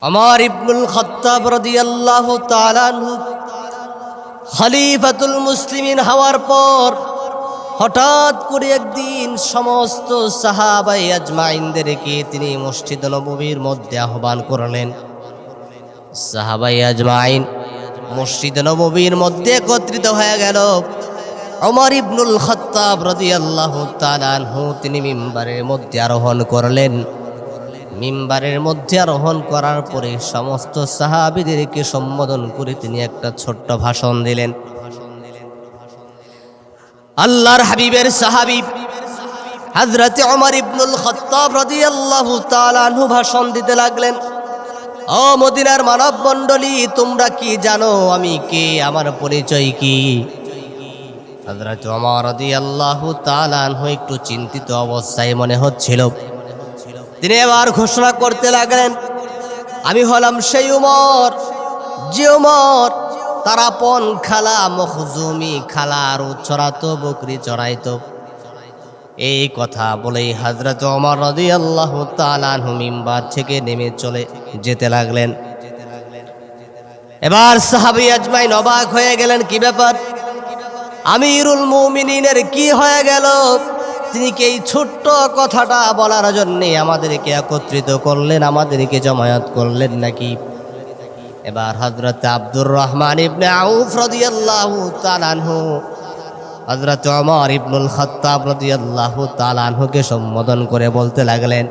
ওমর ইবনুল খাত্তাব রাদিয়াল্লাহু তাআলা আনহু খলিফাতুল মুসলিমিন হওয়ার পর হঠাৎ করে একদিন সমস্ত সাহাবায়ে আজমাইনদেরকে তিনি মসজিদ নববীর মধ্যে আহ্বান করলেন। সাহাবায়ে আজমাইন মসজিদ নববীর মধ্যে একত্রিত হয়ে গেল। ওমর ইবনুল খাত্তাব রাদিয়াল্লাহু তাআলা আনহু তিনি মিম্বারের মধ্যে আরোহণ করলেন। মিম্বারের মধ্যে আরোহণ করার পরে সমস্ত সাহাবীদেরকে সম্বোধন করে তিনি একটা ছোট্ট ভাষণ দিলেন। আল্লাহর হাবিবের সাহাবী হযরত ওমর ইবনুল খাত্তাব রাদিয়াল্লাহু তাআলা আনহু ভাষণ দিতে লাগলেন। ও মদিনার মানব মণ্ডলী, তোমরা কি জানো আমি কে, আমার পরিচয় কি? হযরত ওমর রাদিয়াল্লাহু তাআলা আনহু একটু চিন্তিত অবস্থায় মনে হচ্ছিল। তিনি এবার ঘোষণা করতে লাগলেন, আমি হলাম সেই উমর যে উমর তার আপন খালা মখজুমি খালার চড়াতো বকরি চড়াইতো। এই কথা বলেই হযরত ওমর রাদিয়াল্লাহু তাআলা আনহু মিম্বার থেকে নেমে চলে যেতে লাগলেন। এবার সাহাবী আজমাইন অবাক হয়ে গেলেন, কি ব্যাপার, আমিরুল মুমিনিনের কি হয়ে গেল? তিনি কি এই ছোট্ট কথাটা বলার জন্য আমাদেরকে একত্রিত করলেন, আমাদেরকে জমায়েত করলেন নাকি? এবার হযরত আব্দুর রহমান ইবনে আউফ রাদিয়াল্লাহু তাআলা আনহু হযরত ওমর ইবনুল খাত্তাব রাদিয়াল্লাহু তাআলা আনহুকে সম্বোধন করে বলতে লাগলেন,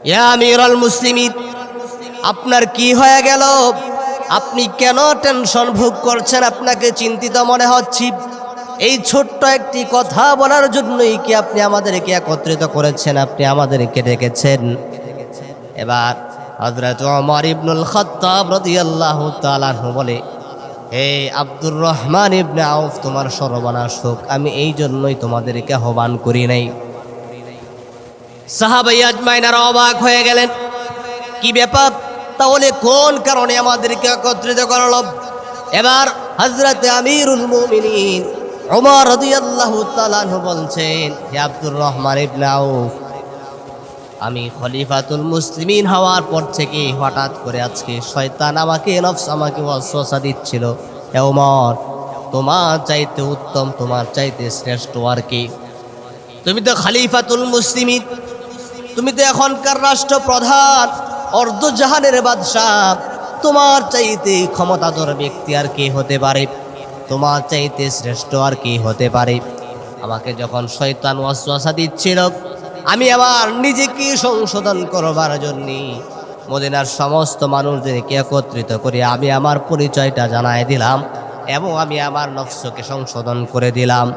ইয়া আমিরুল মুসলিমিন, আপনার কি হয়ে গেল? আপনি কেন টেনশন ভোগ করছেন? আপনাকে চিন্তিত মনে হচ্ছে। এই ছোট্ট একটি কথা বলার জন্যই কি আপনি আমাদেরকে একত্রিত করেছেন, আপনি আমাদেরকে ডেকেছেন? এবার হযরত ওমর ইবনুল খাত্তাব রাদিয়াল্লাহু তাআলা আনহু বলে, হে আব্দুর রহমান ইবনে আউফ, তোমার সর্বনাশ হোক, আমি এই জন্যই তোমাদেরকে আহ্বান করি নাই। সাহাবায়ে আজমাইন অবাক হয়ে গেলেন, কি ব্যাপার, তাহলে কোন কারণে আমাদেরকে একত্রিত করলো? এবার হযরত আমিরুল মুমিনিন ওমর রাদিয়াল্লাহু তাআলা আনহু বলছেন, হে আব্দুর রহমান ইবনে আউফ, আমি খলিফাতুল মুসলিমিন হওয়ার পর থেকে হঠাৎ করে আজকে শয়তান আমাকে ওয়াসওয়াসা দিচ্ছিল। হে ওমর, তোমার চাইতে উত্তম, তোমার চাইতে শ্রেষ্ঠ আর কি? তুমি তো খলিফাতুল মুসলিমিন, তুমি তো এখনকার রাষ্ট্রপ্রধান, অর্ধজাহানের বাদশাহ। তোমার চাইতে ক্ষমতাধর ব্যক্তি আর কে হতে পারে? তোমার চাইতে শ্রেষ্ঠ আর কি হতে পারে? আমাকে যখন শয়তান ওয়াসওয়াসা দিচ্ছিল, আমি আবার নিজেকে সংশোধন করবার জন্য মদিনার সমস্ত মানুষদেরকে একত্রিত করে আমি আমার পরিচয়টা জানাই দিলাম এবং আমি আমার নফসকে সংশোধন করে দিলাম।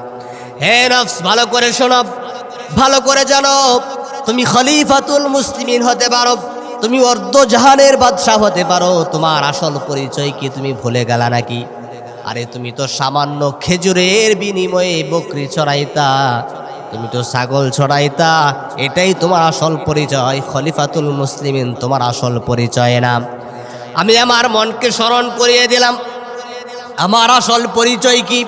হে নফস, ভালো করে শোনো, ভালো করে জানো, তুমি খলিফাতুল মুসলিমিন হতে পারো, তুমি অর্ধজাহানের বাদশাহ হতে পারো। তোমার আসল পরিচয় কি তুমি ভুলে গেলা নাকি? আরে তুমি তো সামান্য খেজুরের বিনিময়ে বকরি চড়াইতা, তুমি তো ছাগল চড়াইতা, এটাই তোমার আসল পরিচয়। খলিফাতুল মুসলিমিন তোমার আসল পরিচয় না। আমি আমার মনকে স্মরণ করিয়ে দিলাম আমার আসল পরিচয় কি।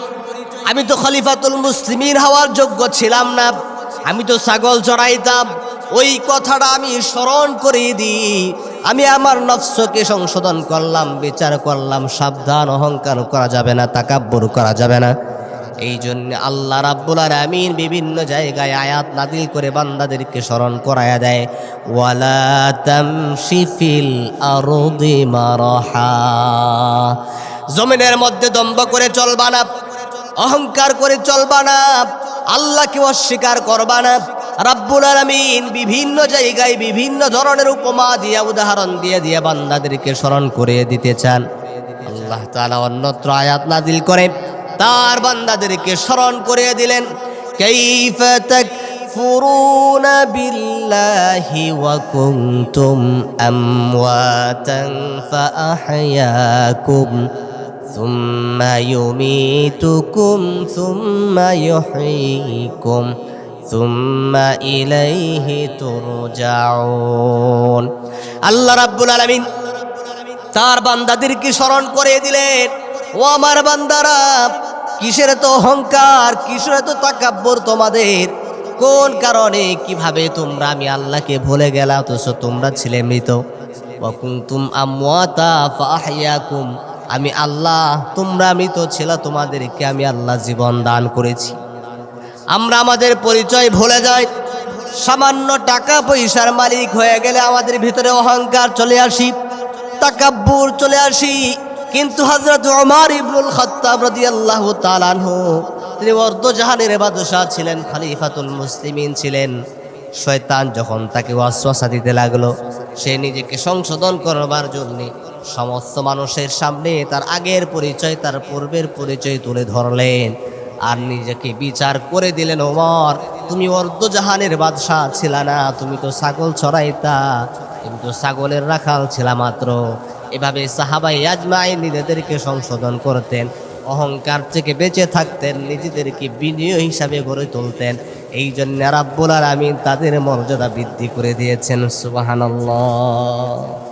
আমি তো খলিফাতুল মুসলিমিন হওয়ার যোগ্য ছিলাম না, আমি তো ছাগল চড়াইতাম। ওই কথাটা আমি স্মরণ করিয়ে দিই, আমি আমার নফসকে সংশোধন করলাম, বিচার করলাম, সাবধান, অহংকার করা যাবে না, তাকাব্বুর করা যাবে না। এই জন্য আল্লাহ রাব্বুল আলামিন বিভিন্ন জায়গায় আয়াত নাযিল করে বান্দাদেরকে স্মরণ করায়া দেয়, ওয়ালা তামশি ফিল আরদি মারহা, জমিনের মধ্যে দম্ভ করে চলবা না, অহংকার করে চলবা না, আল্লাহকে অস্বীকার করবা না। রাব্বুল আলামিন বিভিন্ন জায়গায় বিভিন্ন ধরনের উপমা দিয়ে, উদাহরণ দিয়ে দিয়ে বান্দাদেরকে স্মরণ করিয়ে দিতে চান। আল্লাহ তাআলা অন্যত্র আয়াত নাযিল করে তার বান্দাদেরকে স্মরণ করিয়ে দিলেন, কাইফা তাকফুরুনা বিল্লাহি ওয়া কুনতুম আমওয়াতান ফাআহইয়াকুম সুম্মা ইউমীতুকুম সুম্মা ইউহয়ীকুম সুম্মা ইলাইহি তুরজাউন। আল্লাহ রাব্বুল আলামিন তার বান্দাদেরকে স্মরণ করে দিলেন, ও আমার বান্দারা, কিসের তো অহংকার, কিসের তো তাকাব্বুর তোমাদের? কোন কারণে, কিভাবে তোমরা আমি আল্লাহকে ভুলে গেলা, অথচ তোমরা ছিলে মৃত? ওয়া কুনতুম আমওয়াতা ফাআহইয়াকুম, আমি আল্লাহ, তোমরা মৃত ছিল, তোমাদেরকে আমি আল্লাহ জীবন দান করেছি। আমরা আমাদের পরিচয় ভুলে যাই, সামান্য টাকা পয়সার মালিক হয়ে গেলে আমাদের ভিতরে অহংকার চলে আসি, তাকাব্বুর চলে আসি। কিন্তু হযরত ওমর ইবনুল খাত্তাব রাদিয়াল্লাহু তাআলা আনহু, তিনি অর্ধজাহানের বাদশা ছিলেন, খলিফাতুল মুসলিমিন ছিলেন। শয়তান যখন তাকে ওয়াসওয়াসা দিতে লাগলো, সে নিজেকে সংশোধন করবার জন্য সমস্ত মানুষের সামনে তার আগের পরিচয়, তার পূর্বের পরিচয় তুলে ধরলেন আর নিজেকে বিচার করে দিলেন, ওমর, তুমি অর্ধজাহানের বাদশা ছিলা না, তুমি তো ছাগল চড়াইতা, কিন্তু ছাগলের রাখাল ছিলা মাত্র। এভাবে সাহাবায়ে আজমাইন নিজেদেরকে সংশোধন করতেন, অহংকার থেকে বেঁচে থাকতেন, নিজেদেরকে বিনয়ী হিসাবে গড়ে তুলতেন। এই জন্য রাব্বুল আলামিন তাদের মর্যাদা বৃদ্ধি করে দিয়েছেন। সুবহানাল্লাহ।